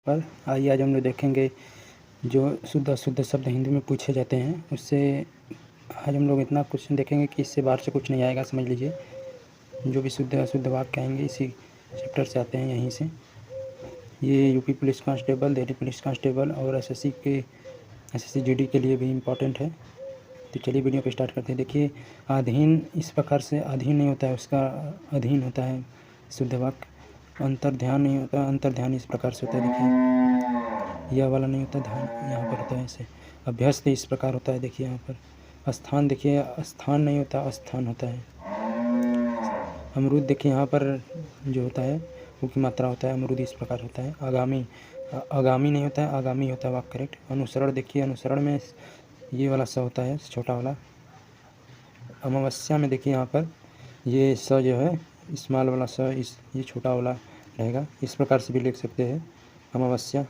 पर आइए आज हम लोग देखेंगे जो शुद्ध अशुद्ध शब्द हिंदी में पूछे जाते हैं, उससे आज हम लोग इतना क्वेश्चन देखेंगे कि इससे बाहर से कुछ नहीं आएगा। समझ लीजिए, जो भी शुद्ध अशुद्ध वाक्य आएंगे इसी चैप्टर से आते हैं, यहीं से। ये UP police constable, Delhi police constable और एसएससी जीडी के लिए भी इम्पोर्टेंट है। तो चलिए वीडियो को स्टार्ट करते हैं। देखिए, अधीन इस प्रकार से अधीन नहीं होता है, उसका अधीन होता है शुद्ध वाक्य। अंतर्ध्यान नहीं होता, अंतर्ध्यान इस प्रकार से होता है। देखिए, यह वाला नहीं होता, ध्यान यहाँ पर होता है ऐसे। अभ्यस्त इस प्रकार होता है। देखिए यहाँ पर स्थान, देखिए स्थान नहीं होता, अस्थान होता है। अमरूद, देखिए यहाँ पर जो होता है वो की मात्रा होता है, अमरूद इस प्रकार होता है। आगामी, आगामी नहीं होता है, आगामी होता है वाक्य करेक्ट। अनुसरण, देखिए अनुसरण में ये वाला स होता है, छोटा वाला। अमावस्या में देखिए यहाँ पर ये स जो है स्मॉल वाला स, ये छोटा वाला रहेगा। इस प्रकार से भी लिख सकते हैं। अमावस्या,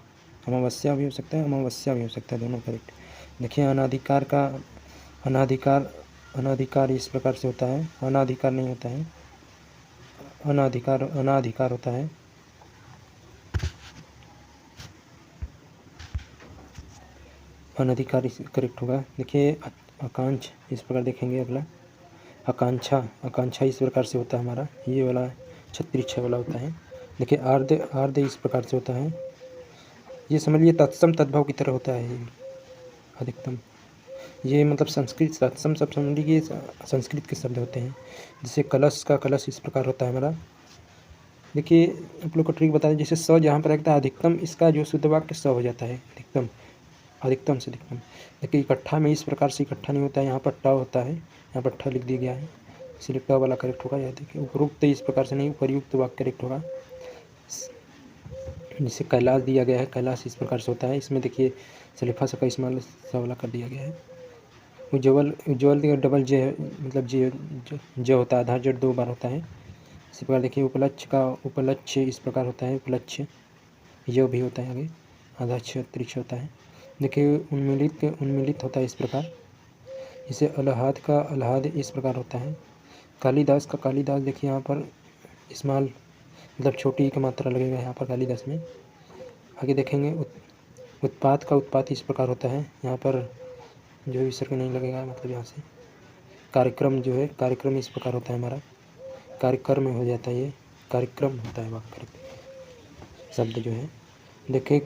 अमावस्या भी हो सकता है, अमावस्या भी हो सकता है, दोनों करेक्ट। देखिए अनाधिकार का अनाधिकार, अनाधिकार इस प्रकार से होता है। अनाधिकार नहीं होता है, अनाधिकार, अनाधिकार होता है। अनाधिकार करेक्ट होगा। देखिए आकांक्ष इस प्रकार देखेंगे। अगला आकांक्षा, आकांक्षा इस प्रकार से होता है हमारा, ये वाला छत्तीस छः वाला होता है। देखिए आर्ध, आर्ध इस प्रकार से होता है। ये समझ लीजिए तत्सम तद्भव की तरह होता है। ये अधिकतम, ये मतलब संस्कृत तत्सम सब समझ लीजिए संस्कृत के शब्द होते हैं। जैसे कलश का कलश इस प्रकार होता है हमारा। देखिए आप लोग को ट्रिक बता दें, जैसे स जहाँ पर रहता है अधिकतम, इसका जो शुद्ध वाक्य स हो जाता है अधिकतम, अधिकतम से अधिकतम। देखिए इकट्ठा में इस प्रकार से इकट्ठा नहीं होता है, यहाँ पर ट होता है, यहाँ पर ठ लिख दिया गया है, इसलिए ट वाला करेक्ट होगा। यह देखिए उपरोक्त इस प्रकार से नहीं, उपरयुक्त वाक्य करेक्ट होगा। जिसे कैलाश दिया गया है, कैलाश इस प्रकार से होता है। इसमें देखिए सलीफा सा का इस्तेमाल सा वाला कर दिया गया है। उज्ज्वल, उज्ज्वल डबल जे मतलब जे होता है, आधार जेड दो बार होता है। इसी प्रकार देखिए उपलक्ष्य का उपलक्ष्य इस प्रकार होता है, उपलक्ष्य यह भी होता है, आगे आधा त्रिक्ष होता है। देखिए उन्मीलित, उन्मीलित होता है इस प्रकार। इसे अलहाद का अलहाद इस प्रकार होता है। कालिदास का कालिदास, देखिए यहाँ पर स्मॉल मतलब छोटी की मात्रा लगेगा यहाँ पर कालिदास में। आगे देखेंगे उत्पात का उत्पात इस प्रकार होता है, यहाँ पर जो विसर्ग नहीं लगेगा, मतलब यहाँ से। कार्यक्रम जो है, कार्यक्रम इस प्रकार होता है हमारा, कार्यक्रम में हो जाता है, ये कार्यक्रम होता है वाक्य शब्द जो है। देखे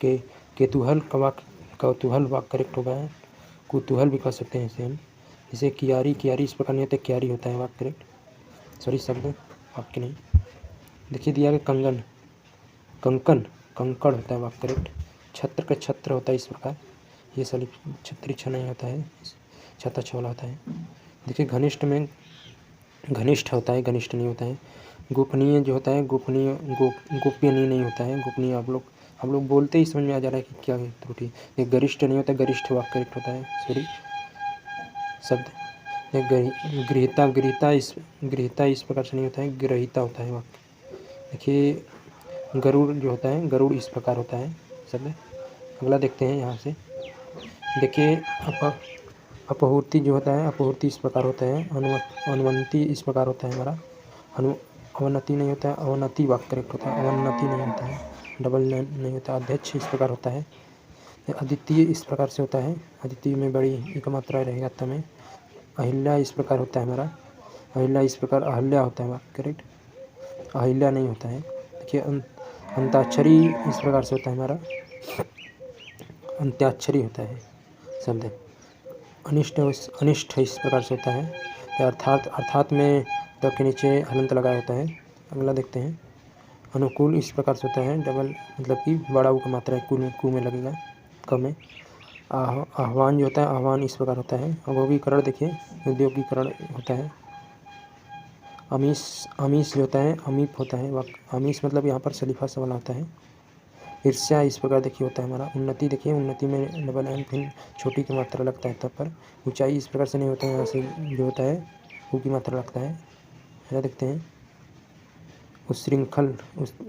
के केतूहल का वाक्य, कौतूहल वाक्य करेक्ट होगा है। कुतूहल भी कह सकते हैं इसे हम। जैसे कियारी, कियारी इस प्रकार नहीं होता, क्यारी होता है वाक्य करेक्ट, सॉरी शब्द वाक्य नहीं। देखिए दिया गया कंगन, कंकन, कंकड़ होता है वाक्य करेक्ट। छत्र का छत्र होता है इस प्रकार, ये सली छत्री छ नहीं होता है, छता छवाला होता है। देखिए घनिष्ठ में घनिष्ठ होता है, घनिष्ठ नहीं होता है। गोपनीय जो होता है, गोपनीय गोपनीय नहीं होता है, गोपनीय आप लोग बोलते ही समझ में आ जा रहा है कि क्या है त्रुटि। ये गरिष्ठ नहीं होता, गरिष्ठ वाक्य करेक्ट होता है, सॉरी शब्द। गृहीता, गृहीता इस प्रकार से नहीं होता है, ग्रहिता होता है वाक्य। देखिए गरुड़ जो होता है, गरुड़ इस प्रकार होता है शब्द। अगला देखते हैं यहाँ से। देखिए अपहूर्ति जो होता है, अपहूर्ति इस प्रकार होता है। अनुवंती इस प्रकार होता है हमारा। अवनति नहीं होता है, अवनति वाक्य करेक्ट होता है, अवनति नहीं होता है, डबल नहीं होता। अध्यक्ष इस प्रकार होता है। अद्वितीय इस प्रकार से होता है, अद्वितीय में बड़ी एक मात्रा रहेगा त में। अहिल्या इस प्रकार होता है हमारा, अहिल्या इस प्रकार अहल्या होता है वाक्य करेक्ट, अहिल्या नहीं होता है। देखिए अंताक्षरी इस प्रकार से होता है हमारा, अंत्याक्षरी होता है शब्द। अनिष्ट, अनिष्ट इस प्रकार से होता है। अर्थात, अर्थात में द के नीचे हलंत लगाया होता है। अगला देखते हैं। अनुकूल इस प्रकार से होता है, डबल मतलब कि बड़ा ऊ का मात्रा है, कू में लगेगा, क में। आह्वान जो होता है, आह्वान इस प्रकार होता है। औद्योगिकरण, देखिए उद्योगीकरण होता है। अमीश, अमीश जो होता है, अमीप होता है वाक्य। अमीश मतलब यहाँ पर सलीफा सा वाला होता है। ईर्ष्या इस प्रकार देखिए होता है हमारा। उन्नति, देखिए उन्नति में डबल एन फिर छोटी की मात्रा लगता है तब पर। ऊंचाई इस प्रकार से नहीं होता है, यहाँ से जो होता है ऊ की मात्रा लगता है। ऐसा देखते हैं। उच्छृंखल,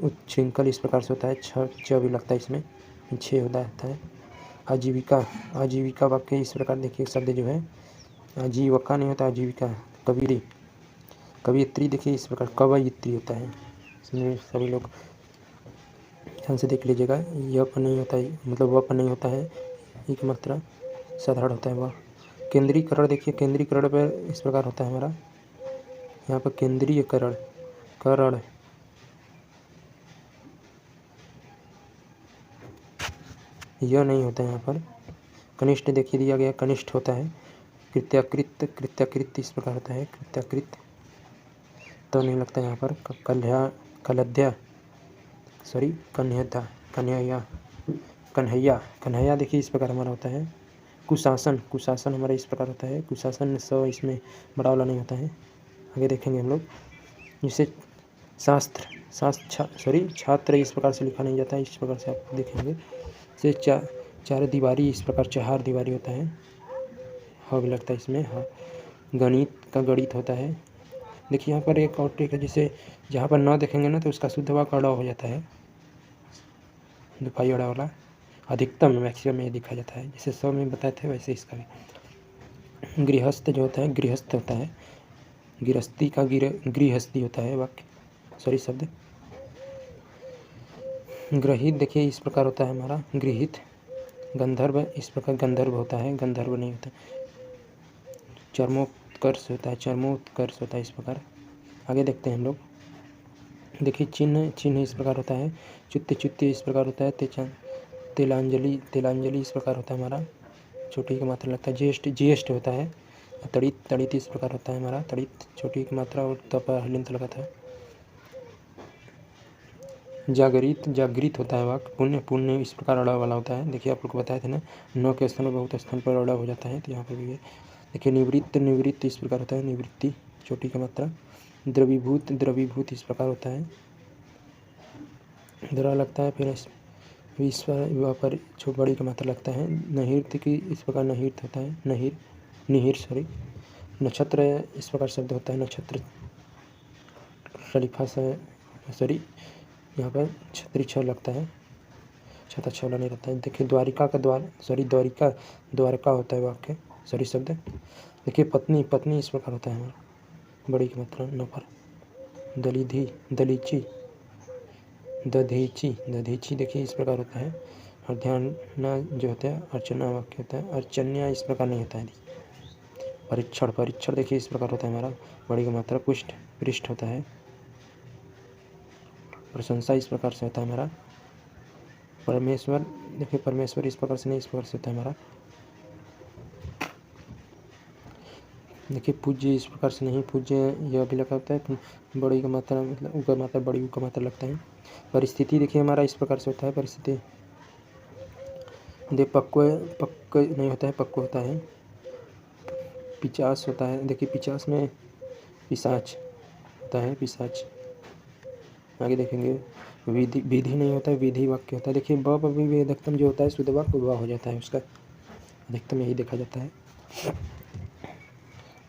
उच्छृंखल इस प्रकार से होता है, छ भी लगता है इसमें, 6 होता है। आजीविका, आजीविका वाक्य इस प्रकार देखिए शब्द जो है, आजीविका नहीं होता, आजीविका। कविरी, कवियत्री देखिए इस प्रकार कवयित्री होता है, इसमें सभी लोग ध्यान से देख लीजिएगा, य पर नहीं होता है, मतलब व पर नहीं होता है, ई की मात्रा साधारण होता है वह। केंद्रीकरण देखिए, केंद्रीकरण पर इस प्रकार होता है हमारा, यहाँ पर केंद्रीयकरण, करण, यह नहीं होता है यहाँ पर। कनिष्ठ देखिए दिया गया, कनिष्ठ होता है। कृत्याकृत, कृत्याकृत इस प्रकार होता है, कृत्याकृत तो नहीं लगता यहाँ पर। कलध्या, सॉरी कन्हैया, कन्हैया, कन्हैया, कन्हैया देखिए इस प्रकार हमारा होता है। कुशासन, कुशासन हमारा इस प्रकार होता है। कुशासन स इसमें बड़ा वाला नहीं होता है। आगे देखेंगे हम लोग। जिसे शास्त्र, सॉरी छात्र इस प्रकार से लिखा नहीं जाता है, इस प्रकार से आप देखेंगे। से चार दीवारी इस प्रकार चार दीवारी होता है, हाँ भी लगता है इसमें, हाँ। गणित का गणित होता है। देखिए यहाँ पर एक और ट्रिक है, जिसे जहाँ पर न देखेंगे ना तो उसका शुद्ध वाक्य अड़ा हो जाता है, दुफाई अड़ा वाला। अधिकतम मैक्सिमम में दिखा जाता है, जैसे 100 में बताए थे वैसे इसका भी। गृहस्थ जो होता है, गृहस्थ होता है, गृहस्थी का गृहस्थी होता है वाक्य, सॉरी शब्द। ग्रहित देखिए इस प्रकार होता है हमारा, गृहित। गंधर्व इस प्रकार गंधर्व होता है, गंधर्व नहीं होता। चर्मोत्कर्ष होता है, चर्मोत्कर्ष होता है इस प्रकार। आगे देखते हैं हम लोग। देखिए चिन्ह, चिन्ह इस प्रकार होता है। चुत्य, चुत्य इस प्रकार होता है। तेलांजलि, तेलांजलि इस प्रकार होता है हमारा, छोटी की मात्रा लगता है। ज्येष्ठ, ज्येष्ठ होता है। तड़ित, तड़ित इस प्रकार होता है हमारा, तड़ित छोटी की मात्रा और तप हलिंत लगाता है। जागृत, जागृत होता है वाक्य। पुण्य, पुण्य इस प्रकार अड़ा वाला होता है। देखिए आप लोग को बताए थे ना, नौ के स्थान पर बहुत स्थान पर अड़ा हो जाता है, तो यहाँ पर भी है। देखिए निवृत्त, निवृत्त इस प्रकार होता है, निवृत्ति छोटी की मात्रा। द्रवीभूत, द्रवीभूत इस प्रकार होता है, द्रा लगता है, फिर विश्व वहाँ पर बड़ी का मात्रा लगता है। नहिर्त की इस प्रकार नहिर्त होता है, नहिर, निहिर सॉरी। नक्षत्र इस प्रकार शब्द होता है, नक्षत्र शरीफा से, सॉरी यहाँ पर छत्री छ लगता है, छता छ वाला नहीं रहता है। देखिए द्वारिका का द्वार, सॉरी द्वारिका, द्वारका होता है वाक्य, सॉरी शब्द। देखिए पत्नी, पत्नी इस प्रकार होता है हमारा, बड़ी की मात्रा न पर। दलिधि, दलीची, दधीची, दधीची देखिए इस प्रकार होता है। और ध्यान न जो होता है अर्चना वाक्य होता है, अर्चन्या इस प्रकार नहीं होता है। परीक्षण, परीक्षण देखिए इस प्रकार होता है हमारा, बड़ी की मात्रा। पुष्ट, पृष्ठ होता है। प्रशंसा इस प्रकार से होता है हमारा। परमेश्वर देखिए, परमेश्वर इस प्रकार से नहीं, इस प्रकार से होता है हमारा। देखिए पूज्य इस प्रकार से नहीं, पूज्य यह भी लगा होता है, बड़ी का मात्रा मतलब ऊ का मात्रा, बड़ी ऊ का मात्रा लगता है। परिस्थिति देखिए हमारा इस प्रकार से होता है, परिस्थिति। देखिए पक्व, पक्व नहीं होता है, पक्व होता है। पिचास होता है, देखिए पिचास में पिशाच होता है, पिशाच। आगे देखेंगे। विधि, विधि नहीं होता है, विधि वाक्य होता है। देखिए ब पर भी अधिकतम जो होता है शुद्ध वाक्य व हो जाता है, उसका अधिकतम यही देखा जाता है।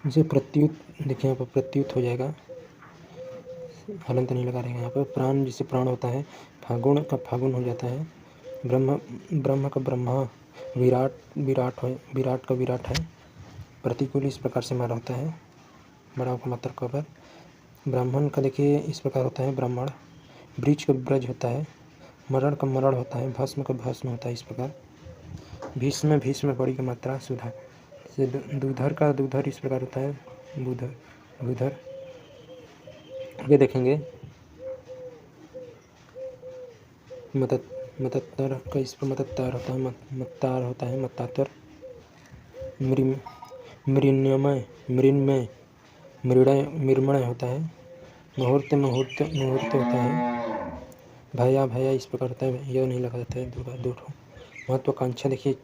जैसे प्रत्युत, देखिए यहाँ पर प्रत्युत हो जाएगा, हलंत नहीं लगा रहेगा यहाँ पर। प्राण जिसे प्राण होता है, फागुन का फागुन हो जाता है। ब्रह्म, ब्रह्म का ब्रह्मा। विराट, विराट है, विराट का विराट है। प्रतिकूल इस प्रकार से हमारा होता है, बड़ा का मात्र कवर। ब्राह्मण का देखिए इस प्रकार होता है, ब्राह्मण। ब्रिज का ब्रज होता है। मरण का मरण होता है। भस्म का भस्म होता है इस प्रकार। भीष्म, भीष्म बड़ी की मात्रा सुधा। दूधर का दूधर इस प्रकार होता है, दूधर, दूधर। आगे देखेंगे। मतत्तर का इस पर मतत्तर होता है, मत्तार होता है, मत्तातर। मृण्मय, मृण्मय, मृणय, मृण्मय होता है। मुहूर्त, मुहूर्त, मुहूर्त होता है। भया, भया इस प्रकार होता है, यह नहीं लगा जाता है, दो ठो। महत्वाकांक्षा देखिए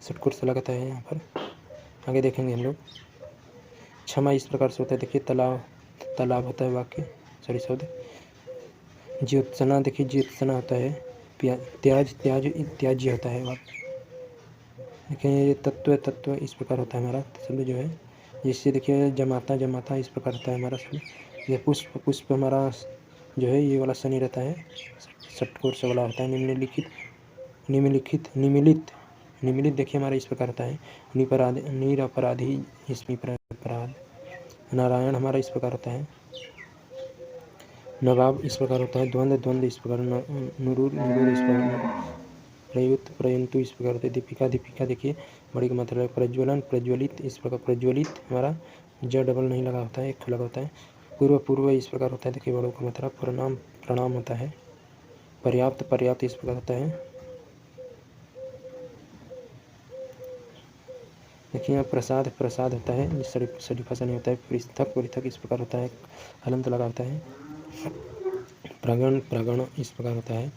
षटकोर से लगाता है यहाँ पर। आगे देखेंगे हम लोग। क्षमा इस प्रकार से होता है, देखिए तालाब, तालाब होता है वाक्य, सॉरी शब्द। ज्योत्सना देखिए ज्योत्सना होता है। त्याज, त्याज त्याज्य होता है वाक्य। देखिए ये तत्व, तत्व इस प्रकार होता है हमारा शब्द जो है। जिससे देखिए जमाता, जमाता इस प्रकार होता है हमारा शब्द। ये पुष्प, पुष्प हमारा जो है ये वाला शनि रहता है, षटकोर से वाला होता है। निम्नलिखित, निम्नलिखित, निमिलित, निमिलित देखिए हमारा इस प्रकार होता है। निपराध, निरपराधी इसमें अपराध। नारायण हमारा इस प्रकार होता है। नवाब इस प्रकार होता है। द्वंद्व द्वंद्व इस प्रकार, नुरूर नुरूर इस प्रकार, प्रयुक्त प्रयंतु इस प्रकार होता है। दीपिका दीपिका देखिए बड़ी का मतलब है। प्रज्वलन प्रज्वलित इस प्रकार, प्रज्वलित हमारा ज डबल नहीं लगा होता है, एक लगा होता है। पूर्व पूर्व इस प्रकार होता है, देखिए बड़ों का मतलब। प्रणाम प्रणाम होता है। पर्याप्त पर्याप्त इस प्रकार होता है। देखिए यहाँ प्रसाद प्रसाद होता है, शरीफा सा नहीं होता है। पृथक पृथक इस प्रकार होता है, हलंत लगा होता है। प्रांगण प्रांगण इस प्रकार होता है।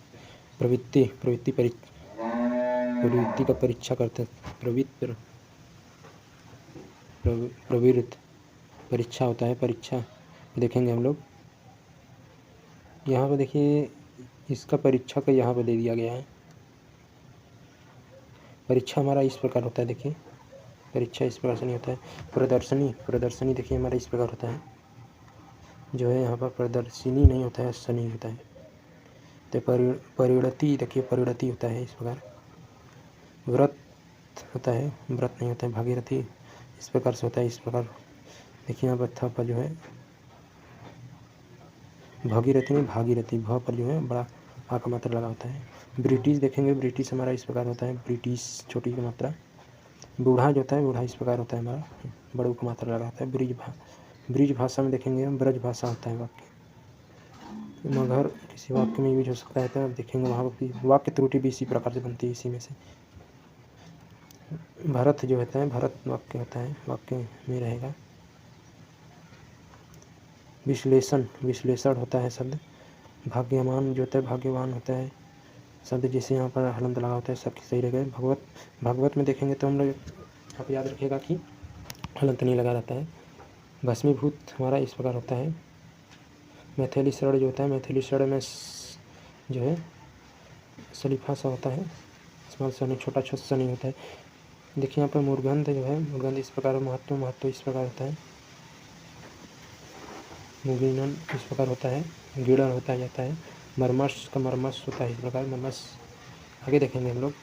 प्रवृत्ति प्रवृत्ति प्रवृत्ति का परीक्षा करते हैं। प्रवृत्त परीक्षा होता है, परीक्षा देखेंगे हम लोग। यहाँ पर देखिए इसका परीक्षा का यहाँ पर दे दिया गया है। परीक्षा हमारा इस प्रकार होता है, देखिए परीक्षा इस प्रकार से नहीं होता है। प्रदर्शनी प्रदर्शनी देखिए हमारा इस प्रकार होता है, जो है यहाँ पर प्रदर्शनी नहीं होता है, शनि होता है। तो परिणति देखिए परिणति होता है इस प्रकार। व्रत होता है, व्रत नहीं होता है। भागीरथी इस प्रकार से होता है, इस प्रकार देखिए यहाँ पर था पर जो है भागीरथी में भागीरथी, भ पर जो है बड़ा आ का मात्रा लगा होता है। ब्रिटिश देखेंगे, ब्रिटिश हमारा इस प्रकार होता है, ब्रिटिश छोटी की मात्रा। बूढ़ा जो होता है, बूढ़ा इस प्रकार होता है हमारा, बड़ों की मात्रा लगा होता है। ब्रिज भाषा में देखेंगे हम, ब्रज भाषा होता है वाक्य। मगर किसी वाक्य में यूज हो सकता है, तो अब देखेंगे वहाँ पर वाक्य त्रुटि भी इसी प्रकार से बनती है, इसी में से। भरत जो होता है, भरत वाक्य होता है, वाक्य में रहेगा। विश्लेषण विश्लेषण होता है शब्द। भाग्यमान जो होता है, भाग्यवान होता है शब्द, जैसे यहाँ पर हलंत लगा होता है, सब सही रहेगा। भगवत भागवत में देखेंगे तो हम लोग आप याद रखिएगा कि हलंत नहीं लगा रहता है। भस्मीभूत हमारा इस प्रकार होता है। मैथिली शरण जो होता है, मैथिली शरण में जो है शरीफा सा होता है, स्मॉल सा नहीं, छोटा छोटा सा नहीं होता है। देखिए यहाँ पर मूर्धन्य जो है, मूर्धन्य इस प्रकार, महत्व महत्व इस प्रकार होता है। मुगिनन इस प्रकार होता है, गिड़न होता जाता है। मरमस का मरमस होता है इस प्रकार, मरमस आगे देखेंगे हम लोग।